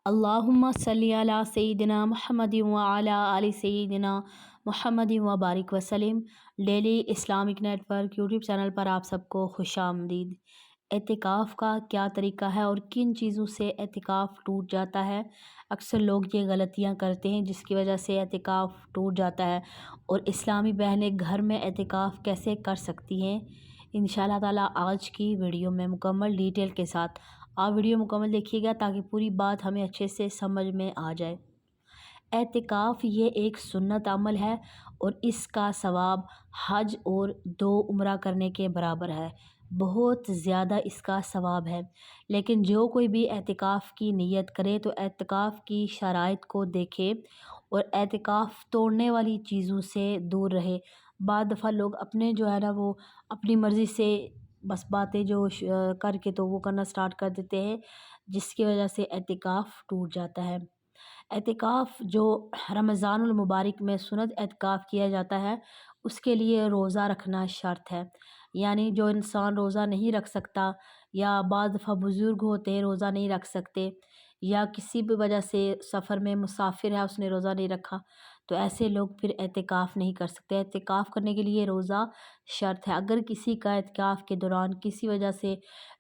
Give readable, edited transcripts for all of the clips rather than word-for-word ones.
اللہم صلی علی سیدنا محمد وعلی آل سیدنا محمد وبارک وسلم۔ Daily Islamic network YouTube channel پر آپ سب کو خوش آمدید۔ اعتکاف کا کیا طریقہ ہے اور کن چیزوں سے اعتکاف ٹوٹ جاتا ہے؟ اکثر لوگ یہ غلطیاں کرتے ہیں جس کی وجہ سے اعتکاف ٹوٹ جاتا ہے، اور اسلامی بہنیں گھر میں اعتکاف کیسے کر سکتی ہیں، انشاءاللہ تعالیٰ آج کی ویڈیو میں مکمل ڈیٹیل کے ساتھ آپ ویڈیو مکمل دیکھیے گا تاکہ پوری بات ہمیں اچھے سے سمجھ میں آ جائے۔ اعتکاف یہ ایک سنت عمل ہے اور اس کا ثواب حج اور 2 عمرہ کرنے کے برابر ہے، بہت زیادہ اس کا ثواب ہے۔ لیکن جو کوئی بھی اعتکاف کی نیت کرے تو اعتکاف کی شرائط کو دیکھے اور اعتکاف توڑنے والی چیزوں سے دور رہے۔ بعض دفعہ لوگ اپنے جو ہے نا وہ اپنی مرضی سے بس باتیں جو کر کے تو وہ کرنا سٹارٹ کر دیتے ہیں، جس کی وجہ سے اعتکاف ٹوٹ جاتا ہے۔ اعتکاف جو رمضان المبارک میں سنت اعتکاف کیا جاتا ہے، اس کے لیے روزہ رکھنا شرط ہے۔ یعنی جو انسان روزہ نہیں رکھ سکتا، یا بعض دفعہ بزرگ ہوتے ہیں روزہ نہیں رکھ سکتے، یا کسی بھی وجہ سے سفر میں مسافر ہے اس نے روزہ نہیں رکھا، تو ایسے لوگ پھر اعتکاف نہیں کر سکتے۔ اعتکاف کرنے کے لیے روزہ شرط ہے۔ اگر کسی کا اعتکاف کے دوران کسی وجہ سے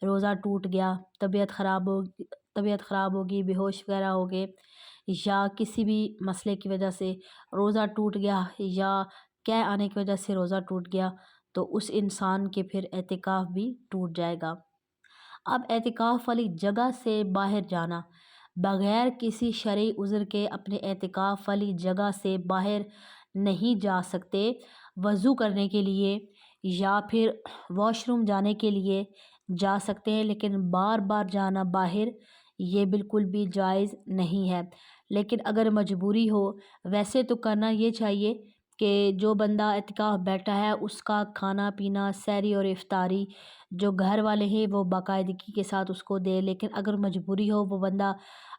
روزہ ٹوٹ گیا، طبیعت خراب ہوگی، بے ہوش وغیرہ ہو گئے، یا کسی بھی مسئلے کی وجہ سے روزہ ٹوٹ گیا، یا قے آنے کی وجہ سے روزہ ٹوٹ گیا، تو اس انسان کے پھر اعتکاف بھی ٹوٹ جائے گا۔ اب اعتکاف والی جگہ سے باہر جانا، بغیر کسی شرعی عذر کے اپنے اعتکاف والی جگہ سے باہر نہیں جا سکتے۔ وضو کرنے کے لیے یا پھر واش روم جانے کے لیے جا سکتے ہیں، لیکن بار بار جانا باہر یہ بالکل بھی جائز نہیں ہے۔ لیکن اگر مجبوری ہو، ویسے تو کرنا یہ چاہیے کہ جو بندہ اعتکاف بیٹھا ہے اس کا کھانا پینا، سحری اور افطاری جو گھر والے ہیں وہ باقاعدگی کے ساتھ اس کو دے۔ لیکن اگر مجبوری ہو، وہ بندہ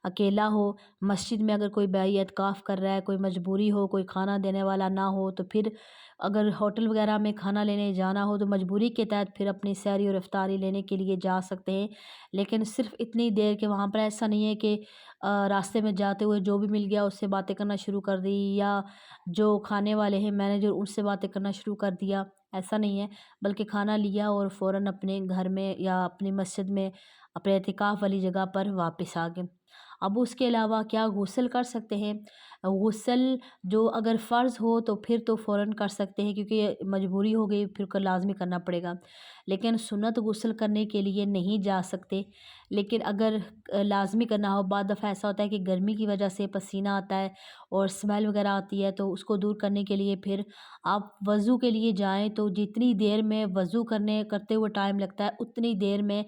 اکیلا ہو، مسجد میں اگر کوئی بھائی اعتکاف کر رہا ہے، کوئی مجبوری ہو، کوئی کھانا دینے والا نہ ہو، تو پھر اگر ہوٹل وغیرہ میں کھانا لینے جانا ہو تو مجبوری کے تحت پھر اپنی سحری اور افطاری لینے کے لیے جا سکتے ہیں۔ لیکن صرف اتنی دیر کہ وہاں پر ایسا نہیں ہے کہ راستے میں جاتے ہوئے جو بھی مل گیا اس سے باتیں کرنا شروع کر دی، یا جو کھانے والے ہیں مینیجر ان سے باتیں کرنا شروع کر دیا، ایسا نہیں ہے۔ بلکہ کھانا لیا اور فوراً اپنے گھر میں یا اپنی مسجد میں اپنے اعتکاف والی جگہ پر واپس آ گئے۔ اب اس کے علاوہ کیا غسل کر سکتے ہیں؟ غسل جو اگر فرض ہو تو پھر تو فوراً کر سکتے ہیں، کیونکہ یہ مجبوری ہو گئی، پھر لازمی کرنا پڑے گا۔ لیکن سنت غسل کرنے کے لیے نہیں جا سکتے۔ لیکن اگر لازمی کرنا ہو، بعض دفعہ ایسا ہوتا ہے کہ گرمی کی وجہ سے پسینہ آتا ہے اور اسمیل وغیرہ آتی ہے، تو اس کو دور کرنے کے لیے پھر آپ وضو کے لیے جائیں تو جتنی دیر میں وضو کرتے ہوئے ٹائم لگتا ہے اتنی دیر میں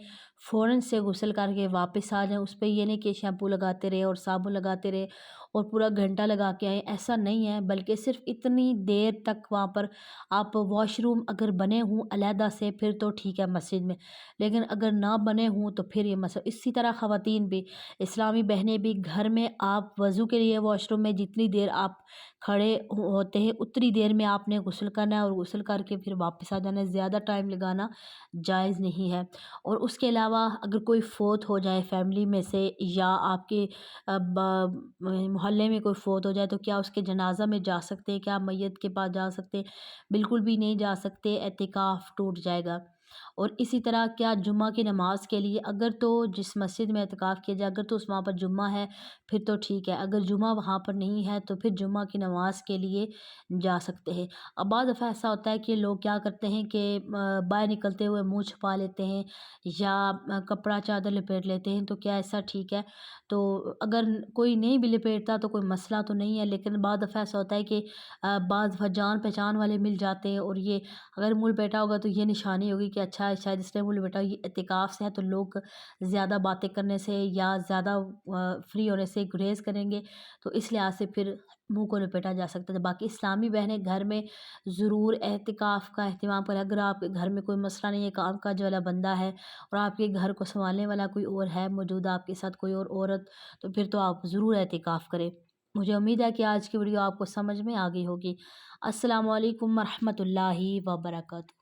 فوراً سے غسل کر کے واپس آ جائیں۔ اس پہ یہ نہیں کہ شیمپو لگاتے رہے اور صابن لگاتے رہے اور پورا گھنٹہ لگا کے آئیں، ایسا نہیں ہے۔ بلکہ صرف اتنی دیر تک وہاں پر آپ واش روم اگر بنے ہوں علیحدہ سے پھر تو ٹھیک ہے مسجد میں، لیکن اگر نہ بنے ہوں تو پھر یہ مسئلہ۔ اسی طرح خواتین بھی، اسلامی بہنیں بھی گھر میں آپ وضو کے لیے واش روم میں جتنی دیر آپ کھڑے ہوتے ہیں اتنی دیر میں آپ نے غسل کرنا ہے، اور غسل کر کے پھر واپس آ جانا ہے۔ زیادہ ٹائم لگانا جائز نہیں ہے۔ اور اس کے علاوہ اگر کوئی فوت ہو جائے فیملی میں سے، یا آپ کے محلے میں کوئی فوت ہو جائے، تو کیا اس کے جنازہ میں جا سکتے ہیں؟ کیا میت کے پاس جا سکتے ہیں؟ بالکل بھی نہیں جا سکتے، اعتکاف ٹوٹ جائے گا۔ اور اسی طرح کیا جمعہ کی نماز کے لیے، اگر تو جس مسجد میں اعتکاف کیا جائے اگر تو اس وہاں پر جمعہ ہے پھر تو ٹھیک ہے، اگر جمعہ وہاں پر نہیں ہے تو پھر جمعہ کی نماز کے لیے جا سکتے ہیں۔ اب بعض دفعہ ایسا ہوتا ہے کہ لوگ کیا کرتے ہیں کہ باہر نکلتے ہوئے منہ چھپا لیتے ہیں یا کپڑا چادر لپیٹ لیتے ہیں، تو کیا ایسا ٹھیک ہے؟ تو اگر کوئی نہیں بھی لپیٹتا تو کوئی مسئلہ تو نہیں ہے، لیکن بعض دفعہ ایسا ہوتا ہے کہ بعض دفعہ جان پہچان والے مل جاتے ہیں، اور یہ اگر منہ لپیٹا ہوگا تو یہ نشانی ہوگی کہ اچھا شاید اس نے منہ لپیٹا یہ اعتکاف سے ہے، تو لوگ زیادہ باتیں کرنے سے یا زیادہ فری ہونے سے گریز کریں گے، تو اس لحاظ سے پھر منہ کو لپیٹا جا سکتا ہے۔ باقی اسلامی بہنیں گھر میں ضرور اعتکاف کا اہتمام کریں۔ اگر آپ کے گھر میں کوئی مسئلہ نہیں ہے، کام کاج والا بندہ ہے اور آپ کے گھر کو سنبھالنے والا کوئی اور ہے موجود، آپ کے ساتھ کوئی اور عورت، تو پھر تو آپ ضرور اعتکاف کریں۔ مجھے امید ہے کہ آج کی ویڈیو آپ کو سمجھ میں آ گئی ہوگی۔ السلام علیکم ورحمۃ اللہ وبرکاتہ۔